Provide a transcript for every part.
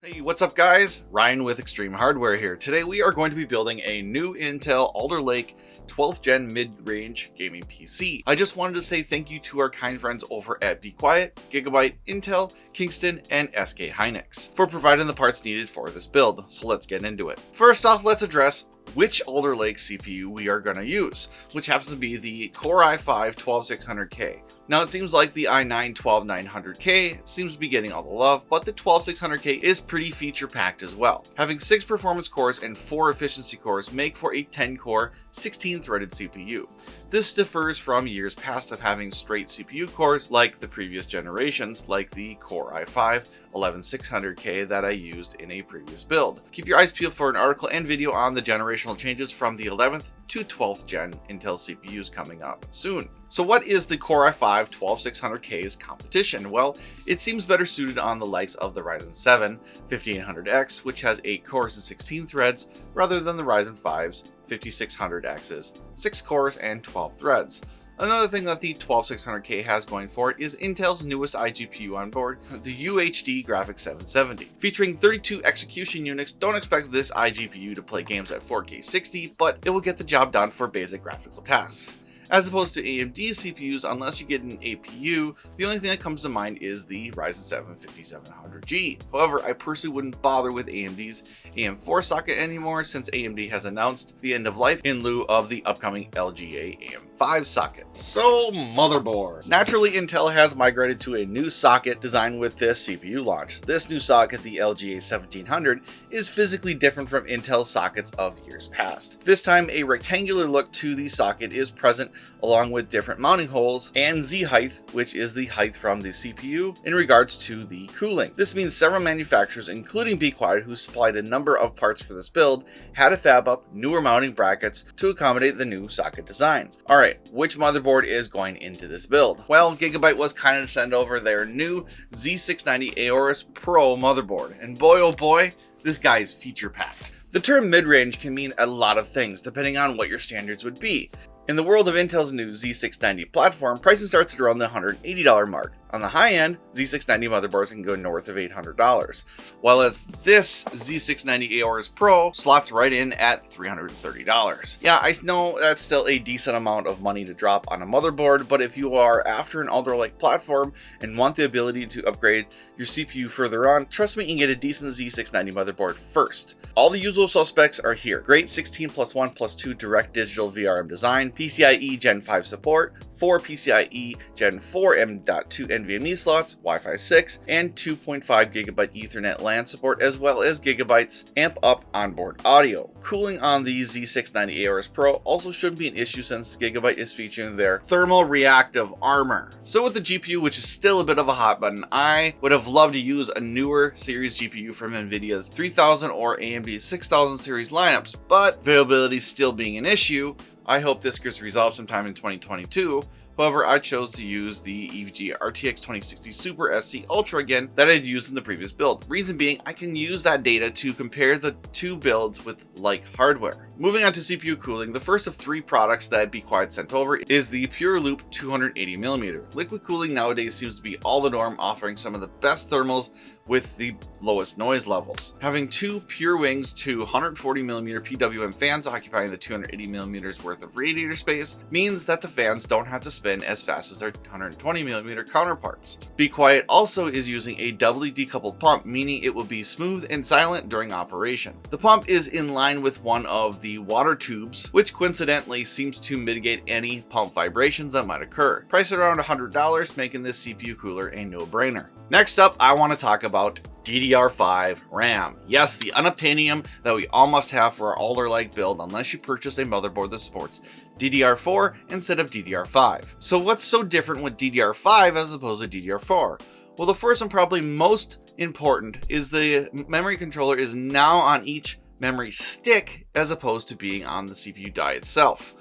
Hey, what's up guys? Ryan with Extreme Hardware here. Today we are going to be building a new Intel Alder Lake 12th gen mid-range gaming PC. I just wanted to say thank you to our kind friends over at Be Quiet, Gigabyte, Intel, Kingston, and SK Hynix for providing the parts needed for this build, so let's get into it. First off, let's address which Alder Lake CPU we are going to use, which happens to be the Core i5-12600K. Now it seems like the i9-12900K seems to be getting all the love, but the 12600K is pretty feature packed as well. Having 6 performance cores and 4 efficiency cores make for a 10-core, 16-threaded CPU. This differs from years past of having straight CPU cores like the previous generations, like the Core i5-11600K that I used in a previous build. Keep your eyes peeled for an article and video on the generational changes from the 11th to 12th gen Intel CPUs coming up soon. So what is the Core i5-12600K's competition? Well, it seems better suited on the likes of the Ryzen 7 5800X, which has 8 cores and 16 threads, rather than the Ryzen 5's 5600X's 6 cores and 12 threads. Another thing that the 12600K has going for it is Intel's newest iGPU on board, the UHD Graphics 770. Featuring 32 execution units, don't expect this iGPU to play games at 4K 60, but it will get the job done for basic graphical tasks. As opposed to AMD's CPUs, unless you get an APU, the only thing that comes to mind is the Ryzen 7 5700G. However, I personally wouldn't bother with AMD's AM4 socket anymore since AMD has announced the end of life in lieu of the upcoming LGA AM5 socket. So, motherboard. Naturally, Intel has migrated to a new socket designed with this CPU launch. This new socket, the LGA 1700, is physically different from Intel's sockets of years past. This time, a rectangular look to the socket is present along with different mounting holes and Z height, which is the height from the CPU in regards to the cooling. This means several manufacturers, including Be Quiet, who supplied a number of parts for this build, had to fab up newer mounting brackets to accommodate the new socket design. Alright, which motherboard is going into this build? Well, Gigabyte was kind of to send over their new Z690 Aorus Pro motherboard, and boy oh boy, this guy is feature packed. The term mid-range can mean a lot of things depending on what your standards would be. In the world of Intel's new Z690 platform, pricing starts at around the $180 mark. On the high end, Z690 motherboards can go north of $800, while as this Z690 Aorus Pro slots right in at $330. Yeah, I know that's still a decent amount of money to drop on a motherboard, but if you are after an Alder Lake platform and want the ability to upgrade your CPU further on, trust me, you can get a decent Z690 motherboard first. All the usual suspects are here. Great 16+1+2 direct digital VRM design, PCIe Gen 5 support, 4 PCIe Gen 4 M.2 NVMe slots, Wi-Fi 6, and 2.5 Gigabyte Ethernet LAN support, as well as Gigabyte's amp up onboard audio. Cooling on the Z690 Aorus Pro also shouldn't be an issue since Gigabyte is featuring their thermal reactive armor. So with the GPU, which is still a bit of a hot button, I would have loved to use a newer series GPU from Nvidia's 3000 or AMD's 6000 series lineups, but availability still being an issue. I hope this gets resolved sometime in 2022. However, I chose to use the EVGA RTX 2060 Super SC Ultra again that I'd used in the previous build. Reason being, I can use that data to compare the two builds with like hardware. Moving on to CPU cooling, the first of 3 products that Be Quiet sent over is the Pure Loop 280mm. Liquid cooling nowadays seems to be all the norm, offering some of the best thermals with the lowest noise levels. Having 2 Pure Wings to 140mm PWM fans occupying the 280mm worth of radiator space means that the fans don't have to spin as fast as their 120mm counterparts. Be Quiet also is using a doubly decoupled pump, meaning it will be smooth and silent during operation. The pump is in line with one of the water tubes, which coincidentally seems to mitigate any pump vibrations that might occur. Priced around $100, making this CPU cooler a no-brainer. Next up, I want to talk about DDR5 RAM. Yes, the unobtainium that we all must have for our Alder Lake build unless you purchase a motherboard that supports DDR4 instead of DDR5. So what's so different with DDR5 as opposed to DDR4? Well, the first and probably most important is the memory controller is now on each memory stick as opposed to being on the CPU die itself.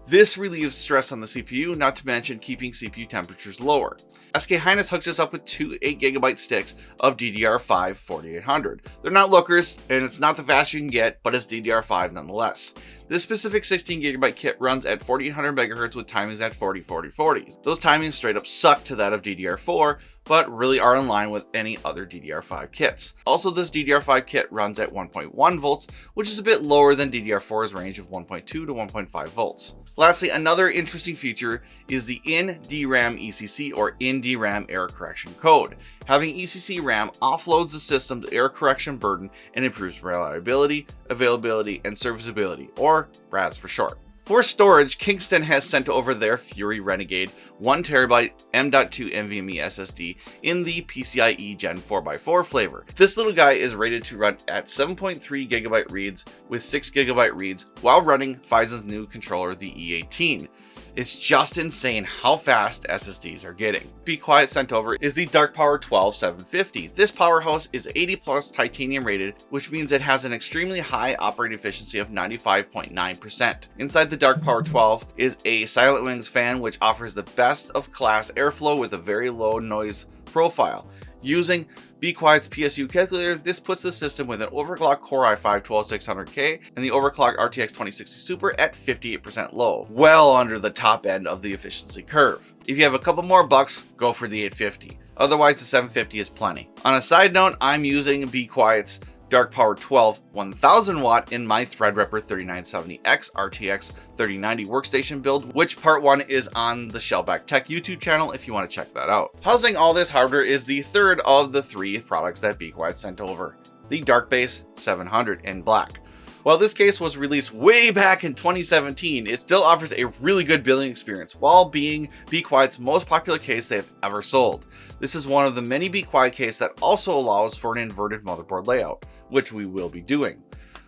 This relieves stress on the CPU, not to mention keeping CPU temperatures lower. SK Hynix hooks us up with 2 8GB sticks of DDR5-48000. They're not lookers, and it's not the fastest you can get, but it's DDR5 nonetheless. This specific 16GB kit runs at 4800 MHz with timings at 40-40-40. Those timings straight up suck to that of DDR4, but really are in line with any other DDR5 kits. Also, this DDR5 kit runs at 1.1 volts, which is a bit lower than DDR4's range of 1.2 to 1.5 volts. Lastly, another interesting feature is the in DRAM ECC or in DRAM error correction code. Having ECC RAM offloads the system's error correction burden and improves reliability, availability, and serviceability, or RAS for short. For storage, Kingston has sent over their Fury Renegade 1TB M.2 NVMe SSD in the PCIe Gen 4x4 flavor. This little guy is rated to run at 7.3 GB reads with 6 GB reads while running Physa's new controller, the E18. It's just insane how fast SSDs are getting. Be Quiet sent over is the Dark Power 12750. This powerhouse is 80 plus titanium rated, which means it has an extremely high operating efficiency of 95.9%. Inside the Dark Power 12 is a Silent Wings fan, which offers the best of class airflow with a very low noise profile. Using Be Quiet's PSU calculator, this puts the system with an overclocked Core i5-12600K and the overclocked RTX 2060 Super at 58% low, well under the top end of the efficiency curve. If you have a couple more bucks, go for the 850. Otherwise, the 750 is plenty. On a side note, I'm using Be Quiet's Dark Power 12 1000 watt in my Threadripper 3970X RTX 3090 workstation build, which part 1 is on the Shellback Tech YouTube channel if you want to check that out. Housing all this hardware is the third of the 3 products that Be Quiet sent over, the Darkbase 700 in black. While this case was released way back in 2017, it still offers a really good building experience while being Be Quiet's most popular case they've ever sold. This is one of the many Be Quiet cases that also allows for an inverted motherboard layout, which we will be doing.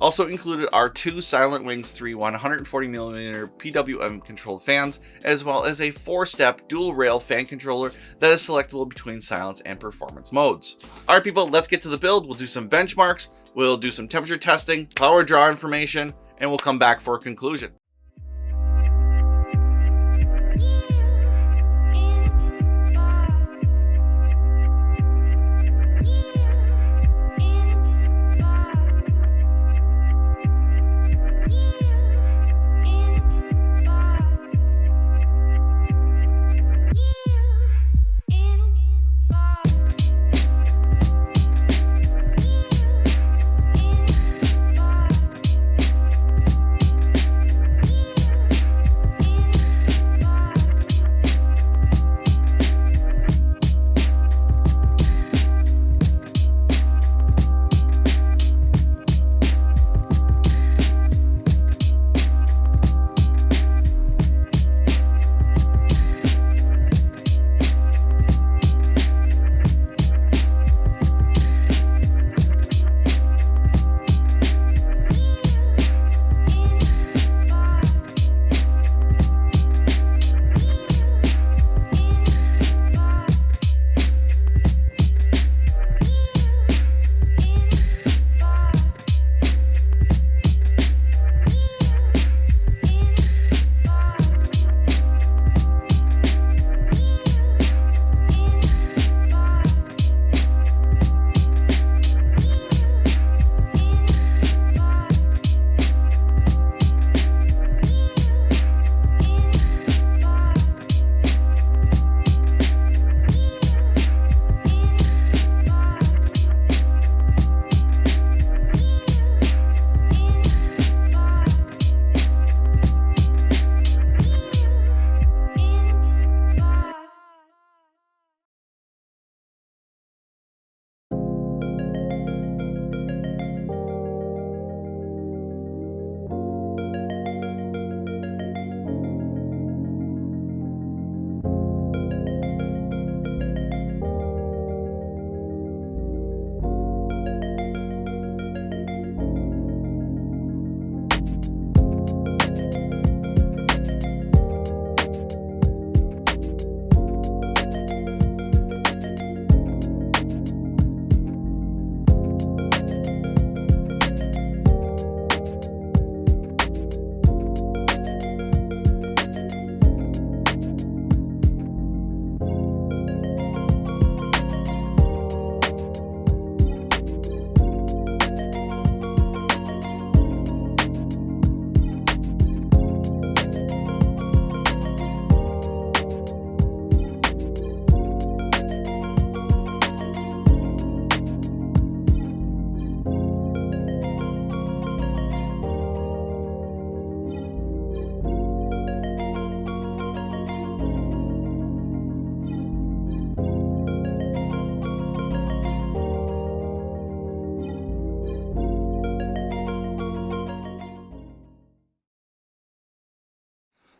Also included are 2 Silent Wings 3 140mm PWM controlled fans, as well as a 4-step dual rail fan controller that is selectable between silence and performance modes. Alright people, let's get to the build. We'll do some benchmarks, we'll do some temperature testing, power draw information, and we'll come back for a conclusion.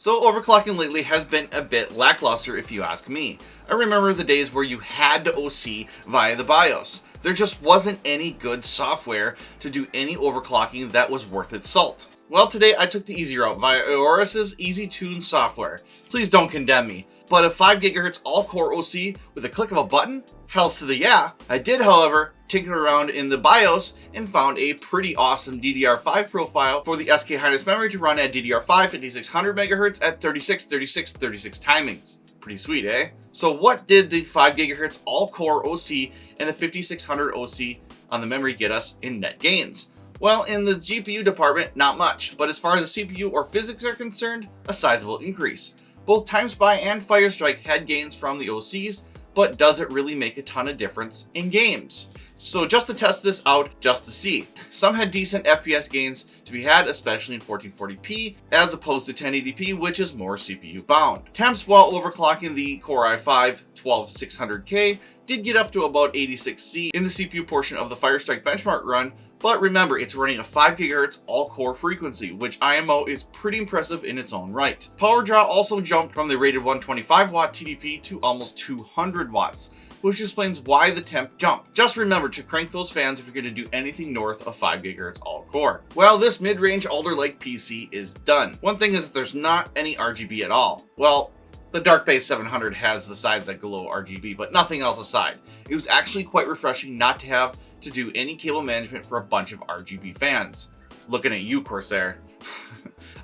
So overclocking lately has been a bit lackluster if you ask me. I remember the days where you had to OC via the BIOS. There just wasn't any good software to do any overclocking that was worth its salt. Well, today I took the easy route via Aorus' Easy Tune software. Please don't condemn me, but a 5 GHz all-core OC with a click of a button? Hells to the yeah. I did, however, tinker around in the BIOS and found a pretty awesome DDR5 profile for the SK Hynix memory to run at DDR5 5600 MHz at 36 timings. Pretty sweet, eh? So what did the 5 GHz all-core OC and the 5600 OC on the memory get us in net gains? Well, in the GPU department, not much, but as far as the CPU or physics are concerned, a sizable increase. Both TimeSpy and Firestrike had gains from the OCs, but does it really make a ton of difference in games? So just to test this out, just to see. Some had decent FPS gains to be had, especially in 1440p, as opposed to 1080p, which is more CPU bound. Temps while overclocking the Core i5-12600K did get up to about 86C in the CPU portion of the Firestrike benchmark run, but remember, it's running a 5 GHz all-core frequency, which IMO is pretty impressive in its own right. Power draw also jumped from the rated 125 watt TDP to almost 200 watts, which explains why the temp jumped. Just remember to crank those fans if you're going to do anything north of 5 GHz all-core. Well, this mid-range Alder Lake PC is done. One thing is that there's not any RGB at all. Well, the Dark Base 700 has the sides that glow RGB, but nothing else aside. It was actually quite refreshing not to have to do any cable management for a bunch of RGB fans. Looking at you, Corsair.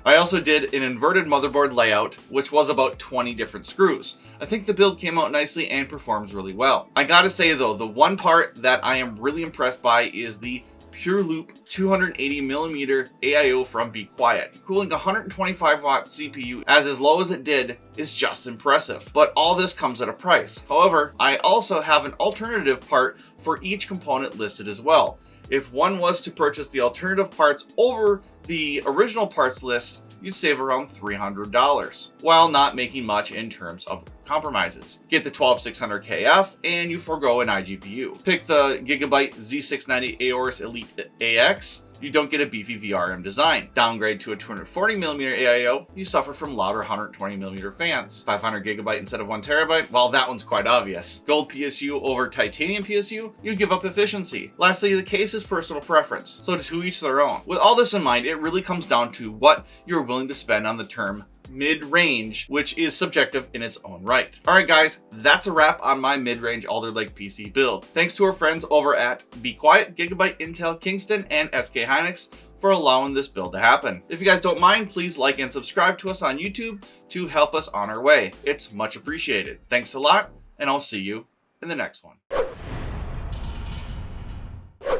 I also did an inverted motherboard layout, which was about 20 different screws. I think the build came out nicely and performs really well. I gotta say though, the one part that I am really impressed by is the Pure Loop 280mm AIO from Be Quiet. Cooling 125 watt CPU as low as it did is just impressive, but all this comes at a price. However, I also have an alternative part for each component listed as well. If one was to purchase the alternative parts over the original parts list, you'd save around $300, while not making much in terms of compromises. Get the 12600KF and you forego an iGPU. Pick the Gigabyte Z690 Aorus Elite AX, you don't get a beefy VRM design. Downgrade to a 240mm AIO, you suffer from louder 120mm fans. 500 GB instead of 1 TB, well, that one's quite obvious. Gold PSU over titanium PSU, you give up efficiency. Lastly, the case is personal preference, so to each their own. With all this in mind, it really comes down to what you're willing to spend on the term mid-range, which is subjective in its own right. Alright guys, that's a wrap on my mid-range Alder Lake PC build. Thanks to our friends over at Be Quiet, Gigabyte, Intel, Kingston, and SK Hynix for allowing this build to happen. If you guys don't mind, please like and subscribe to us on YouTube to help us on our way. It's much appreciated. Thanks a lot, and I'll see you in the next one.